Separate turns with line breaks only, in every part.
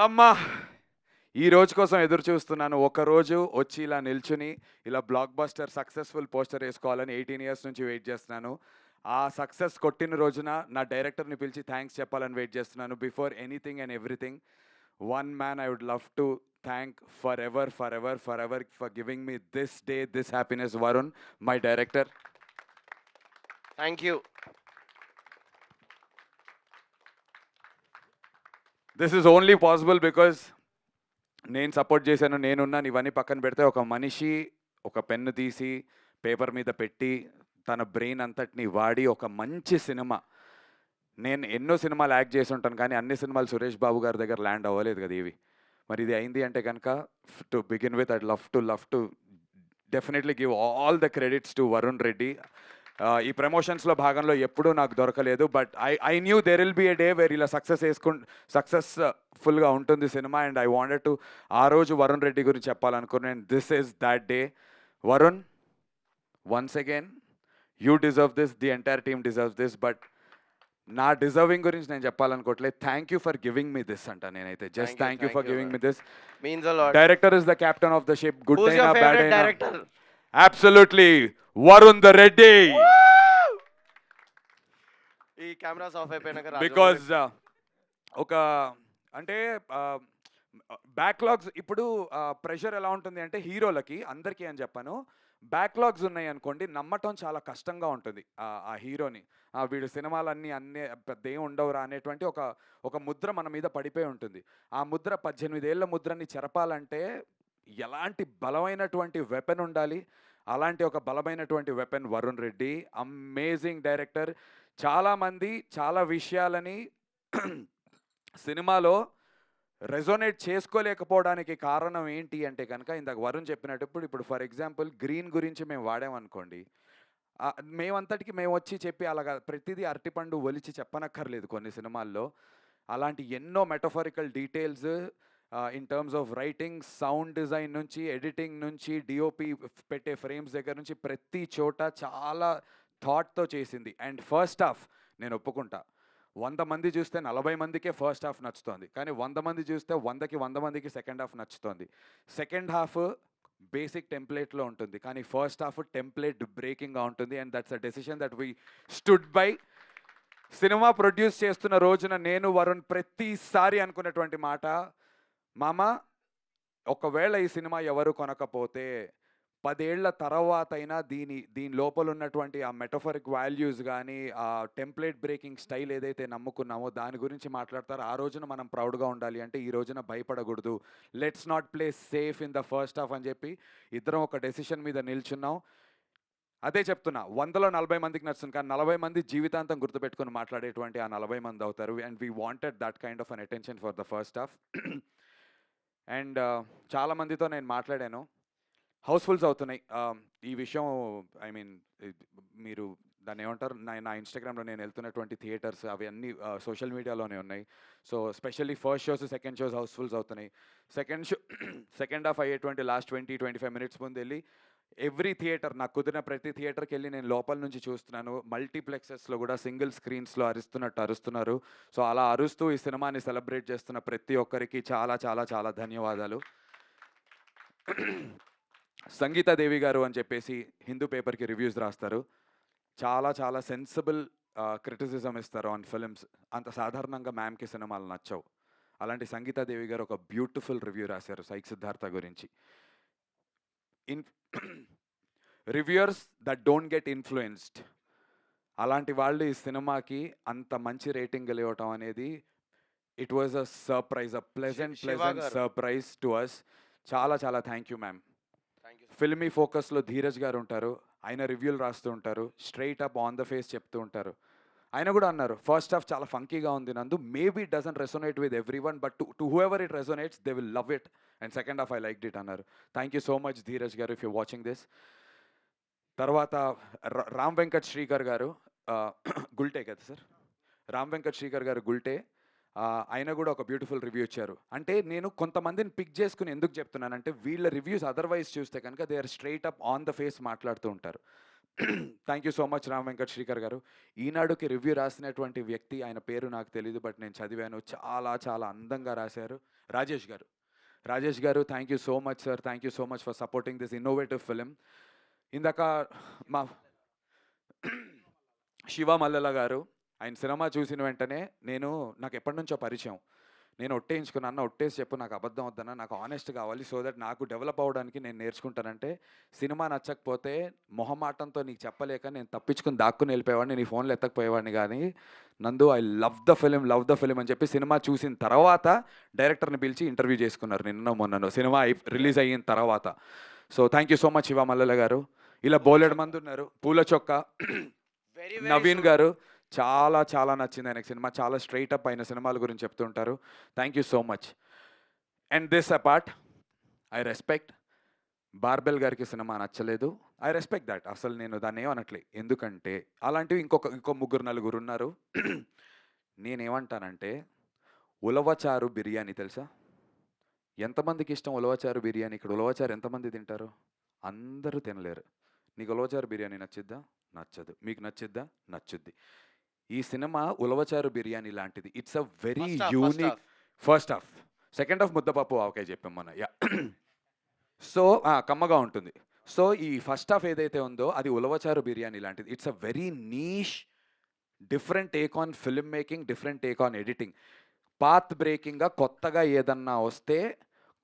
అమ్మా! ఈ రోజు కోసం ఎదురు చూస్తున్నాను. ఒకరోజు వచ్చి ఇలా నిల్చుని, ఇలా బ్లాక్ బస్టర్ సక్సెస్‌ఫుల్ పోస్టర్ ఏసుకోవాలని 18 ఇయర్స్ నుంచి వెయిట్ చేస్తున్నాను. ఆ సక్సెస్ కొట్టిన రోజున నా డైరెక్టర్‌ని పిలిచి థాంక్స్ చెప్పాలని వెయిట్ చేస్తున్నాను. Before anything and everything, one man I would love to thank forever for giving me this day, this happiness. Varun, my director.
Thank you.
This is only possible because నేను support చేశాను, నేనున్నాను. ఇవన్నీ పక్కన పెడితే ఒక మనిషి ఒక పెన్ను తీసి పేపర్ మీద పెట్టి తన బ్రెయిన్ అంతటిని వాడి ఒక మంచి సినిమా. నేను ఎన్నో సినిమాలు యాక్ట్ చేసి ఉంటాను, కానీ అన్ని సినిమాలు సురేష్ బాబు గారి దగ్గర ల్యాండ్ అవ్వలేదు కదా ఇవి. మరి ఇది అయింది అంటే కనుక to begin with I'd love to definitely give all the credits to Varun Reddy. ఈ ప్రమోషన్స్లో భాగంలో ఎప్పుడూ నాకు దొరకలేదు, but I knew there will be a day where ఇలా సక్సెస్ఫుల్గా ఉంటుంది cinema. And I wanted to ఆ రోజు వరుణ్ రెడ్డి గురించి చెప్పాలనుకున్నాను. This is that day. Varun, once again you deserve this, the entire team deserves this, but నా డిజర్వింగ్ గురించి నేను చెప్పాలనుకోవట్లేదు. Thank you for giving me this అంట నేనైతే. Just thank you for giving me this.
Means a lot.
Director is the captain of the ship. Good
Who's
అయినా
your
bad
favorite
అయినా
director?
Absolutely Varun the Reddy.
ఈ cameras of అయిపోయినాక
because ఒక అంటే backlogs ఇప్పుడు pressure ఎలా ఉంటుంది అంటే హీరోలకి అందరికీ అని చెప్పాను, బ్యాక్లాగ్స్ ఉన్నాయి అనుకోండి, నమ్మటం చాలా కష్టంగా ఉంటుంది ఆ హీరోని. వీడు సినిమాలన్నీ పెద్ద ఏం ఉండవురా అనేటువంటి ఒక ముద్ర మన మీద పడిపోయి ఉంటుంది. ఆ ముద్ర 18 ఏళ్ల ముద్రని చెరపాలంటే ఎలాంటి బలమైనటువంటి వెపన్ ఉండాలి. అలాంటి ఒక బలమైనటువంటి weapon Varun Reddy. Amazing director. చాలామంది చాలా విషయాలని సినిమాలో రెజోనేట్ చేసుకోలేకపోవడానికి కారణం ఏంటి అంటే కనుక ఇందాక వరుణ్ చెప్పినట్టు ఇప్పుడు ఫర్ ఎగ్జాంపుల్ గ్రీన్ గురించి మేము వాడామనుకోండి, మేమంతటికి మేము వచ్చి చెప్పి అలాగా ప్రతిదీ అరటిపండు ఒలిచి చెప్పనక్కర్లేదు కొన్ని సినిమాల్లో. అలాంటి ఎన్నో metaphorical details in terms of writing, sound design నుంచి, ఎడిటింగ్ నుంచి, డిఓపి పెట్టే ఫ్రేమ్స్ దగ్గర నుంచి ప్రతి చోట చాలా థాట్తో చేసింది. అండ్ ఫస్ట్ హాఫ్ నేను ఒప్పుకుంటా, 100 మంది చూస్తే 40 మందికే ఫస్ట్ హాఫ్ నచ్చుతోంది, కానీ 100 మంది చూస్తే 100కి 100 మందికి సెకండ్ హాఫ్ నచ్చుతోంది. సెకండ్ హాఫ్ బేసిక్ టెంప్లెట్లో ఉంటుంది, కానీ ఫస్ట్ హాఫ్ టెంప్లెట్ బ్రేకింగ్గా ఉంటుంది. And that's a decision that we stood by. Cinema produce చేస్తున్న రోజున నేను వరుణ్ ప్రతిసారి అనుకున్నటువంటి మాట, మామ ఒకవేళ ఈ సినిమా ఎవరు కొనకపోతే 10 ఏళ్ల తర్వాతైనా దీని లోపల ఉన్నటువంటి ఆ మెటఫరిక్ వాల్యూస్ కానీ, ఆ టెంప్లెట్ బ్రేకింగ్ స్టైల్ ఏదైతే నమ్ముకున్నామో దాని గురించి మాట్లాడతారు. ఆ రోజున మనం ప్రౌడ్గా ఉండాలి అంటే ఈ రోజున భయపడకూడదు. Let's not play safe in the first half అని చెప్పి ఇద్దరం ఒక డెసిషన్ మీద నిల్చున్నాం. అదే చెప్తున్నా, 100లో 40 మందికి నచ్చుతుంది, కానీ 40 మంది జీవితాంతం గుర్తుపెట్టుకుని మాట్లాడేటువంటి ఆ 40 మంది అవుతారు. And we wanted that kind of an attention for the first half. And చాలామందితో నేను మాట్లాడాను, హౌస్ఫుల్స్ అవుతున్నాయి. ఈ విషయం ఐ మీన్ మీరు దాన్ని ఏమంటారు, నా ఇన్స్టాగ్రామ్లో నేను వెళ్తున్నటువంటి థియేటర్స్ అవన్నీ సోషల్ మీడియాలోనే ఉన్నాయి. So specially first shows, second shows housefuls అవుతున్నాయి. సెకండ్ హాఫ్ అయ్యేటువంటి లాస్ట్ 20-25 మినిట్స్ ముందు వెళ్ళి ఎవ్రీ థియేటర్, నాకు కుదిరిన ప్రతి థియేటర్కి వెళ్ళి నేను లోపల నుంచి చూస్తున్నాను. మల్టీప్లెక్సెస్లో కూడా సింగిల్ స్క్రీన్స్లో అరుస్తున్నారు. సో అలా అరుస్తూ ఈ సినిమాని సెలబ్రేట్ చేస్తున్న ప్రతి ఒక్కరికి చాలా చాలా చాలా ధన్యవాదాలు. సంగీతాదేవి గారు అని చెప్పేసి హిందూ పేపర్కి రివ్యూస్ రాస్తారు. చాలా చాలా సెన్సిబుల్ క్రిటిసిజం ఇస్తారు ఆన్ ఫిల్మ్స్. అంత సాధారణంగా మ్యామ్కి సినిమాలు నచ్చవు. అలాంటి సంగీతాదేవి గారు ఒక బ్యూటిఫుల్ రివ్యూ రాశారు సైక్ సిద్ధార్థ గురించి. Reviewers that don't get influenced, అలాంటి వాళ్ళు ఈ సినిమాకి అంత మంచి రేటింగ్ ఇవ్వటం అనేది it was a surprise, a pleasant surprise to us. చాలా చాలా థ్యాంక్ యూ మ్యామ్. ఫిల్మీ ఫోకస్లో ధీరజ్ గారు ఉంటారు, ఆయన రివ్యూలు రాస్తూ ఉంటారు, straight up on the face చెప్తూ ఉంటారు. ఆయన కూడా అన్నారు ఫస్ట్ హాఫ్ చాలా ఫంకీగా ఉంది Nandu, maybe it doesn't resonate with everyone, but to whoever it resonates they will love it. And second half I liked it అన్నారు. Thank you so much Dheeraj garu, if you watching this. తర్వాత రామ్ వెంకట్ శ్రీకర్ గారు, గుల్టే కదా sir, Ram Venkat Srikar గారు గుల్టే, ఆయన కూడా ఒక beautiful review ఇచ్చారు. అంటే నేను కొంతమందిని పిక్ చేసుకుని ఎందుకు చెప్తున్నానంటే వీళ్ళ రివ్యూస్ అదర్వైజ్ చూస్తే కనుక they are straight up on the face మాట్లాడుతూ ఉంటారు. Thank you so much Ram Venkat Srikar గారు. ఈనాడుకి రివ్యూ రాసినటువంటి వ్యక్తి, ఆయన పేరు నాకు తెలీదు, బట్ నేను చదివాను. చాలా చాలా అందంగా రాశారు. రాజేష్ గారు. రాజేష్ గారు, thank you so much sir. Thank you so much for supporting this innovative film. ఇందాక మా శివ మల్లెల గారు, ఆయన సినిమా చూసిన వెంటనే నాకు ఎప్పటి నుంచో పరిచయం. నేను ఒట్టేయించుకున్నా, అన్న ఒట్టేసి చెప్పు, నాకు అబద్ధం వద్దన్న, నాకు ఆనెస్ట్ కావాలి, సో దట్ నాకు డెవలప్ అవ్వడానికి నేను నేర్చుకుంటానంటే, సినిమా నచ్చకపోతే మొహమాటంతో నీకు చెప్పలేక నేను తప్పించుకుని దాక్కుని వెళ్ళిపోయేవాడిని, నీ ఫోన్లో ఎత్తకపోయేవాడిని. కానీ నందు, ఐ లవ్ ద ఫిలిం అని చెప్పి సినిమా చూసిన తర్వాత డైరెక్టర్ని పిలిచి ఇంటర్వ్యూ చేసుకున్నారు నిన్న మొన్నను, సినిమా రిలీజ్ అయిన తర్వాత. So thank you so much Shiva Mallela garu. ఇలా బోలెడు మంది ఉన్నారు. పూల చొక్క నవీన్ గారు, చాలా చాలా నచ్చింది ఆయనకు సినిమా. చాలా స్ట్రైట్ అప్ అయిన సినిమాల గురించి చెప్తుంటారు. Thank you so much. And this apart, I respect barbell గారికి సినిమా నచ్చలేదు. I respect that. అసలు నేను దాన్ని ఏమనట్లే. ఎందుకంటే అలాంటివి ఇంకో ముగ్గురు నలుగురు ఉన్నారు. నేనేమంటానంటే, ఉలవచారు బిర్యానీ తెలుసా? ఎంతమందికి ఇష్టం ఉలవచారు బిర్యానీ? ఇక్కడ ఉలవచారు ఎంతమంది తింటారు? అందరూ తినలేరు. నీకు ఉలవచారు బిర్యానీ నచ్చిద్దా? నచ్చదు. మీకు నచ్చిద్దా? నచ్చుద్ది. ఈ సినిమా ఉలవచారు బిర్యానీ లాంటిది. It's a very unique. First half, second half ముద్దపప్పు ఆవకాయ చెప్పాం మన. యా. సో కమ్మగా ఉంటుంది. సో ఈ ఫస్ట్ హాఫ్ ఏదైతే ఉందో అది ఉలవచారు బిర్యానీ లాంటిది. It's a very niche, different take on film making, different take on editing. Path బ్రేకింగ్గా కొత్తగా ఏదన్నా వస్తే,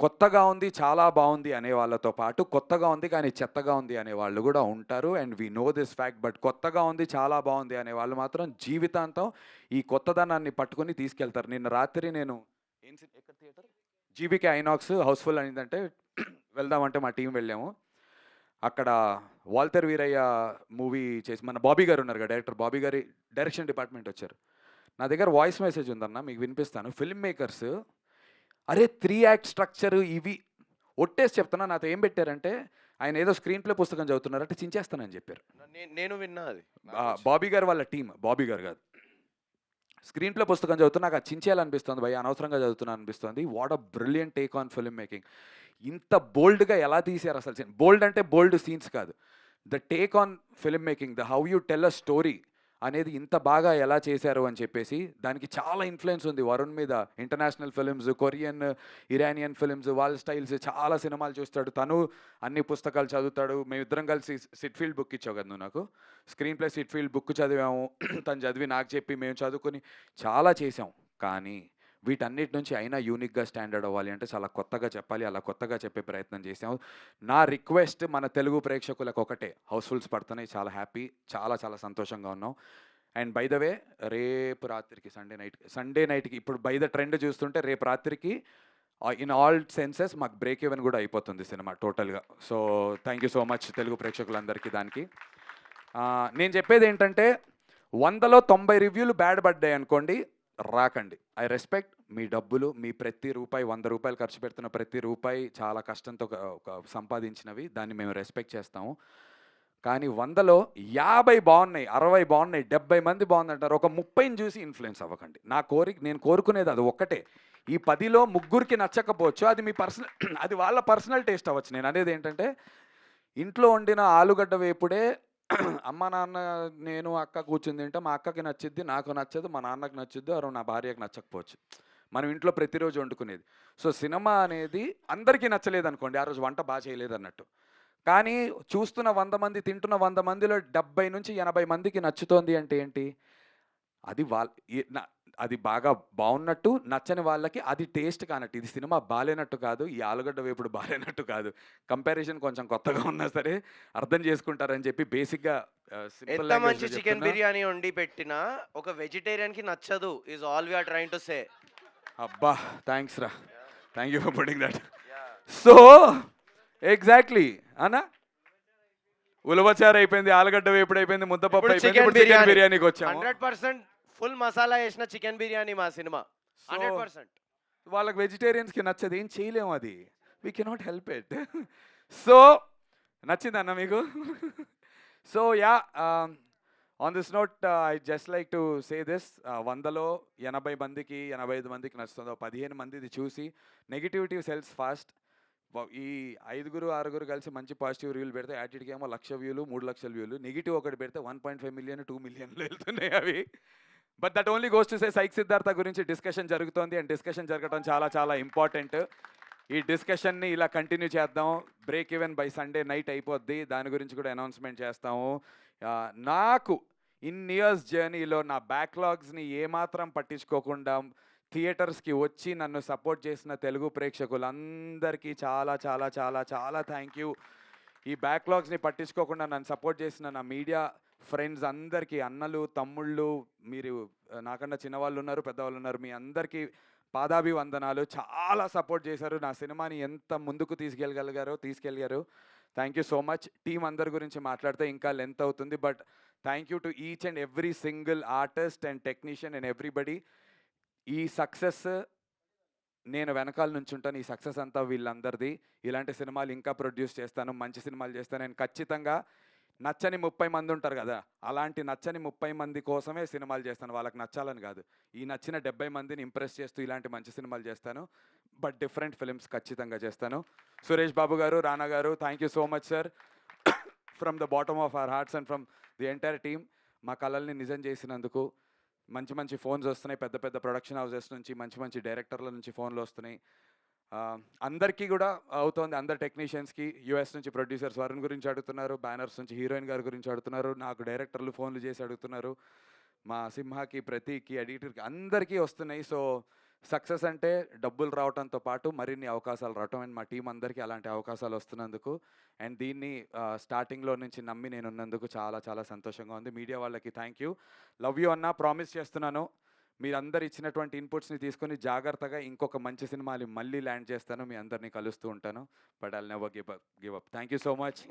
కొత్తగా ఉంది చాలా బాగుంది అనే వాళ్ళతో పాటు, కొత్తగా ఉంది కానీ చెత్తగా ఉంది అనే వాళ్ళు కూడా ఉంటారు. And we know this fact. But కొత్తగా ఉంది చాలా బాగుంది అనే వాళ్ళు మాత్రం జీవితాంతం ఈ కొత్తదనాన్ని పట్టుకుని తీసుకెళ్తారు. నిన్న రాత్రి నేను ఎక్కడ థియేటర్, జీబీకే ఐనాక్స్ హౌస్ఫుల్ అయిందంటే వెళ్దామంటే మా టీం వెళ్ళాము. అక్కడ వాల్టర్ వీరయ్య మూవీ చేసి మన బాబీ గారు ఉన్నారు కదా, డైరెక్టర్ బాబీ గారి డైరెక్షన్ డిపార్ట్మెంట్ వచ్చారు. నా దగ్గర వాయిస్ మెసేజ్ ఉందన్న, మీకు వినిపిస్తాను. ఫిల్మ్ మేకర్స్, అరే 3 యాక్ట్ స్ట్రక్చర్ ఇవి ఒట్టేసి చెప్తున్నా. నాతో ఏం పెట్టారంటే, ఆయన ఏదో స్క్రీన్ ప్లే పుస్తకం చదువుతున్నారంటే చించేస్తానని చెప్పారు.
నేను విన్నా అది.
బాబీ గారు వాళ్ళ టీం, బాబీ గారు కాదు. స్క్రీన్ ప్లే పుస్తకం చదువుతున్నా, నాకు అది చించేయాలనిపిస్తుంది భయ్య, అనవసరంగా చదువుతున్నా అనిపిస్తుంది. What a brilliant take on film making. ఇంత బోల్డ్గా ఎలా తీశారు అసలు. బోల్డ్ అంటే బోల్డ్ సీన్స్ కాదు, the take on film making, the how you tell a story అనేది ఇంత బాగా ఎలా చేశారు అని చెప్పేసి. దానికి చాలా ఇన్ఫ్లుయెన్స్ ఉంది వరుణ్ మీద. International films, Korean, Iranian films, వాళ్ళ స్టైల్స్, చాలా సినిమాలు చూస్తాడు తను, అన్ని పుస్తకాలు చదువుతాడు. మేమిద్దరం కలిసి సిట్ఫీల్డ్ బుక్ ఇచ్చావు కదా నువ్వు నాకు, స్క్రీన్ ప్లే సిట్ఫీల్డ్ బుక్ చదివాము. తను చదివి నాకు చెప్పి మేము చదువుకొని చాలా చేసాం. కానీ వీటన్నిటి నుంచి అయినా యూనిక్గా స్టాండర్డ్ అవ్వాలి అంటే చాలా కొత్తగా చెప్పాలి. అలా కొత్తగా చెప్పే ప్రయత్నం చేసాము. నా రిక్వెస్ట్ మన తెలుగు ప్రేక్షకులకు ఒకటే, హౌస్ఫుల్స్ పడుతున్నాయి, చాలా హ్యాపీ, చాలా చాలా సంతోషంగా ఉన్నాం. అండ్ బై ద వే, రేపు రాత్రికి సండే నైట్కి ఇప్పుడు బై ద ట్రెండ్ చూస్తుంటే రేపు రాత్రికి ఇన్ ఆల్ సెన్సెస్ మాకు బ్రేక్ ఈవెన్ కూడా అయిపోతుంది సినిమా టోటల్గా. So thank you so much Telugu ప్రేక్షకులందరికీ. దానికి నేను చెప్పేది ఏంటంటే, 100లో 90 రివ్యూలు బ్యాడ్ పడ్డాయి అనుకోండి, రాకండి. ఐ రెస్పెక్ట్ మీ డబ్బులు, మీ ప్రతి రూపాయి, 100 రూపాయలు ఖర్చు పెడుతున్న ప్రతి రూపాయి చాలా కష్టంతో సంపాదించినవి, దాన్ని మేము రెస్పెక్ట్ చేస్తాము. కానీ 100లో 50 బాగున్నాయి, 60 బాగున్నాయి, 70 మంది బాగుందంటారు, ఒక 30ని చూసి ఇన్ఫ్లుయెన్స్ అవ్వకండి. నేను కోరుకునేది అది ఒక్కటే. ఈ 10లో ముగ్గురికి నచ్చకపోవచ్చు, అది మీ పర్సనల్ అది వాళ్ళ పర్సనల్ టేస్ట్ అవ్వచ్చు. నేను అనేది ఏంటంటే, ఇంట్లో వండిన ఆలుగడ్డ వేపుడే అమ్మ నాన్న నేను అక్క కూర్చుని తింటే, మా అక్కకి నచ్చిద్ది, నాకు నచ్చదు, మా నాన్నకి నచ్చుద్ది, ఆరు నా భార్యకు నచ్చకపోవచ్చు. మనం ఇంట్లో ప్రతిరోజు వండుకునేది. సో సినిమా అనేది అందరికీ నచ్చలేదు అనుకోండి, ఆ రోజు వంట బాగా చేయలేదు అన్నట్టు. కానీ చూస్తున్న 100 మంది, తింటున్న 100 మందిలో 70 నుంచి 80 మందికి నచ్చుతోంది అంటే ఏంటి? అది అది బాగా బాగున్నట్టు, నచ్చని వాళ్ళకి అది టేస్ట్ కానట్టు. ఇది సినిమా బాలేనట్టు కాదు, ఈ ఆలుగడ్డ వేపుడు బాలేనట్టు కాదు. కంపారిజన్ కొంచెం కొత్తగా ఉన్నా సరే అర్థం చేసుకుంటారని చెప్పి బేసిక్గా
ఎంత మంచి చికెన్ బిర్యానీ వండి పెట్టినా ఒక వెజిటేరియన్ కి నచ్చదు, is all we are trying to say.
అబ్బా, థ్యాంక్స్ రా, thank you for putting that. So exactly అన్నా, ఉలవచారు అయిపోయింది, ఆలుగడ్డ వేపుడు అయిపోయింది, ముద్దపప్పు అయిపోయింది, చికెన్ బిర్యానీకి వచ్చాము.
100% ఫుల్ మసాలా వేసిన చికెన్ బిర్యానీ మా సినిమా. 100%.
వాళ్ళకి వెజిటేరియన్స్కి నచ్చదు, ఏం చేయలేము, అది we cannot help it. So నచ్చిందన్న మీకు? So yeah, on this note I just like to say this, 100లో 80 మందికి 85 మందికి నచ్చుతుందో, 15 మంది ఇది చూసి నెగిటివిటీ సెల్స్ ఫాస్ట్. ఈ 5, 6 కలిసి మంచి పాజిటివ్ రివ్యూలు పెడితే యాటిట్యూడ్కి ఏమో 1,00,000 వ్యూలు, 3,00,000 వ్యూలు. నెగిటివ్ ఒకటి పెడితే 1.5 మిలియన్, 2 మిలియన్లు వెళ్తున్నాయి అవి. But that only goes to say psych Siddhartha గురించి డిస్కషన్ జరుగుతోంది. అండ్ డిస్కషన్ జరగడం చాలా చాలా ఇంపార్టెంట్. ఈ డిస్కషన్ని ఇలా కంటిన్యూ చేద్దాం. Break even by Sunday night అయిపోద్ది. దాని గురించి కూడా అనౌన్స్మెంట్ చేస్తాము. నాకు ఇన్ని ఇయర్స్ జర్నీలో నా బ్యాక్లాగ్స్ని ఏమాత్రం పట్టించుకోకుండా థియేటర్స్కి వచ్చి నన్ను సపోర్ట్ చేసిన తెలుగు ప్రేక్షకులందరికీ చాలా చాలా చాలా చాలా థ్యాంక్ యూ. ఈ బ్యాక్లాగ్స్ని పట్టించుకోకుండా నన్ను సపోర్ట్ చేసిన నా మీడియా ఫ్రెండ్స్ అందరికీ, అన్నలు, తమ్ముళ్ళు, మీరు నాకన్నా చిన్నవాళ్ళు ఉన్నారు, పెద్దవాళ్ళు ఉన్నారు, మీ అందరికీ పాదాభివందనాలు. చాలా సపోర్ట్ చేశారు. నా సినిమాని ఎంత ముందుకు తీసుకెళ్ళగారు. Thank you so much. Team అందరి గురించి మాట్లాడితే ఇంకా లెంత్ అవుతుంది. But thank you to each and every single artist and technician and everybody. ఈ సక్సెస్ నేను వెనకాల నుంచి ఉంటాను. ఈ సక్సెస్ అంతా వీళ్ళందరిది. ఇలాంటి సినిమాలు ఇంకా ప్రొడ్యూస్ చేస్తాను, మంచి సినిమాలు చేస్తాను. నేను ఖచ్చితంగా నచ్చని 30 మంది ఉంటారు కదా, అలాంటి నచ్చని 30 మంది కోసమే సినిమాలు చేస్తాను, వాళ్ళకి నచ్చాలని కాదు. ఈ నచ్చిన 70 మందిని ఇంప్రెస్ చేస్తూ ఇలాంటి మంచి సినిమాలు చేస్తాను. బట్ డిఫరెంట్ ఫిల్మ్స్ ఖచ్చితంగా చేస్తాను. సురేష్ బాబు గారు, రానా గారు, thank you so much sir. From the bottom of our hearts and from the entire team, మా కళల్ని నిజం చేసినందుకు. మంచి మంచి ఫోన్స్ వస్తున్నాయి, పెద్ద పెద్ద ప్రొడక్షన్ హౌసెస్ నుంచి, మంచి మంచి డైరెక్టర్ల నుంచి ఫోన్లు వస్తున్నాయి. అందరికీ కూడా అవుతోంది. అందరు టెక్నీషియన్స్కి యూఎస్ నుంచి ప్రొడ్యూసర్స్ వరుణ్ గురించి అడుగుతున్నారు, బ్యానర్స్ నుంచి హీరోయిన్ గారి గురించి అడుగుతున్నారు, నాకు డైరెక్టర్లు ఫోన్లు చేసి అడుగుతున్నారు, మా సింహాకి, ప్రతీక్కి, ఎడిటర్కి అందరికీ వస్తున్నాయి. సో సక్సెస్ అంటే డబ్బులు రావడంతో పాటు మరిన్ని అవకాశాలు రావటం. అండ్ మా టీం అందరికీ అలాంటి అవకాశాలు వస్తున్నందుకు అండ్ దీన్ని స్టార్టింగ్లో నుంచి నమ్మి నేను ఉన్నందుకు చాలా చాలా సంతోషంగా ఉంది. మీడియా వాళ్ళకి థ్యాంక్ యూ. లవ్ యూ అన్న. ప్రామిస్ చేస్తున్నాను, మీరందరు ఇచ్చినటువంటి ఇన్పుట్స్ని తీసుకొని జాగ్రత్తగా ఇంకొక మంచి సినిమాని మళ్ళీ ల్యాండ్ చేస్తాను, మీ అందరినీ కలుస్తూ ఉంటాను. But I'll never give up. Thank you so much.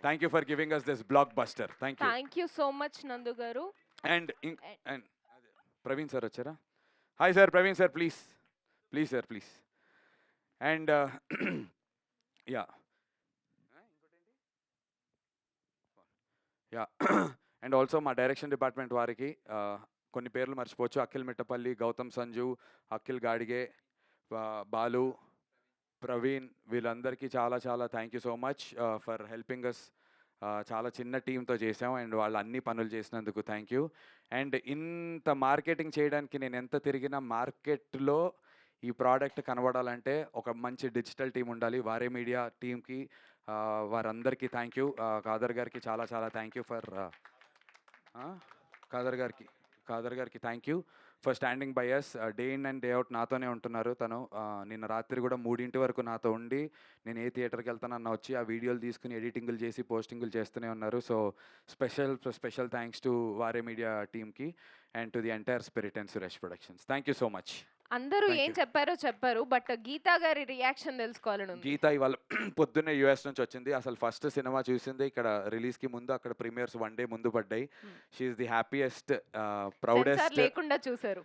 Thank you for giving us this blockbuster. Thank you.
Thank you so much Nandu గారు.
అండ్ ప్రవీణ్ సార్ వచ్చారా? Hi sir, Praveen sir, please sir, please. And yeah and also మా direction department వారికి కొన్ని పేర్లు మర్చిపోవచ్చు. అఖిల్ మిట్టపల్లి, గౌతమ్ సంజు, అఖిల్ గాడిగే, బాలు, ప్రవీణ్, వీళ్ళందరికీ చాలా చాలా thank you so much for helping us. చాలా చిన్న టీంతో చేసాం అండ్ వాళ్ళు అన్ని పనులు చేసినందుకు థ్యాంక్ యూ. అండ్ ఇంత మార్కెటింగ్ చేయడానికి నేను ఎంత తిరిగినా మార్కెట్లో ఈ ప్రోడక్ట్ కనబడాలంటే ఒక మంచి డిజిటల్ టీం ఉండాలి. వారే మీడియా టీంకి, వారందరికీ థ్యాంక్ యూ. కాదర్ గారికి చాలా చాలా థ్యాంక్ యూ ఫర్ కాదర్ గారికి thank you for standing by us. Day in and day out నాతోనే ఉంటున్నారు. తను నిన్న రాత్రి కూడా 3 వరకు నాతో ఉండి, నేను ఏ థియేటర్కి వెళ్తానన్న వచ్చి ఆ వీడియోలు తీసుకుని ఎడిటింగ్లు చేసి పోస్టింగ్లు చేస్తూనే ఉన్నారు. సో స్పెషల్ థ్యాంక్స్ టు వారే మీడియా టీమ్కి and to the entire spirit and Suresh productions. Thank you so much.
అందరూ
Thank
ఏం
you.
చెప్పారు, బట్ గీతా గారి రియాక్షన్ తెలుసుకోవాలని ఉంది.
గీత ఇవాళ పొద్దున్నే యూఎస్ నుంచి వచ్చింది. అసలు ఫస్ట్ సినిమా చూసింది ఇక్కడ రిలీజ్కి ముందు, అక్కడ ప్రీమియర్స్ 1 డే ముందు పడ్డాయి. She's the happiest,
censor
proudest.
లేకుండా చూసారు.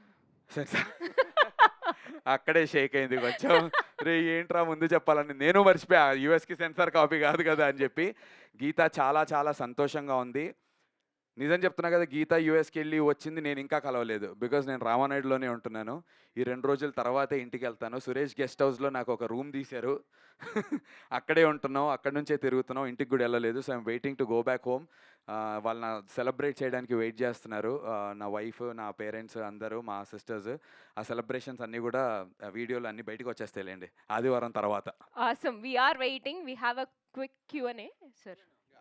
అక్కడే షేక్ అయింది కొంచెం. రే ఏంట్రా ముందు చెప్పాలని, నేను మర్చిపోయా యూఎస్కి సెన్సార్ కాపీ కాదు కదా అని చెప్పి. గీత చాలా చాలా సంతోషంగా ఉంది. నిజం చెప్తున్నా కదా, గీత యూఎస్కి వెళ్ళి వచ్చింది, నేను ఇంకా కలవలేదు. బికాజ్ నేను రామానాయుడులోనే ఉంటున్నాను. ఈ 2 రోజుల తర్వాతే ఇంటికి వెళ్తాను. సురేష్ గెస్ట్ హౌస్లో నాకు ఒక రూమ్ తీశారు, అక్కడే ఉంటున్నాం, అక్కడి నుంచే తిరుగుతున్నాం, ఇంటికి కూడా వెళ్ళలేదు. So I'm waiting to go back home. వాళ్ళు నా సెలబ్రేట్ చేయడానికి వెయిట్ చేస్తున్నారు, నా వైఫ్, నా పేరెంట్స్ అందరూ, మా సిస్టర్స్. ఆ సెలబ్రేషన్స్ అన్నీ కూడా వీడియోలు అన్నీ బయటకు వచ్చేస్తాయిలేండి ఆదివారం తర్వాత.
Awesome, we are waiting. We have a quick Q&A, sir.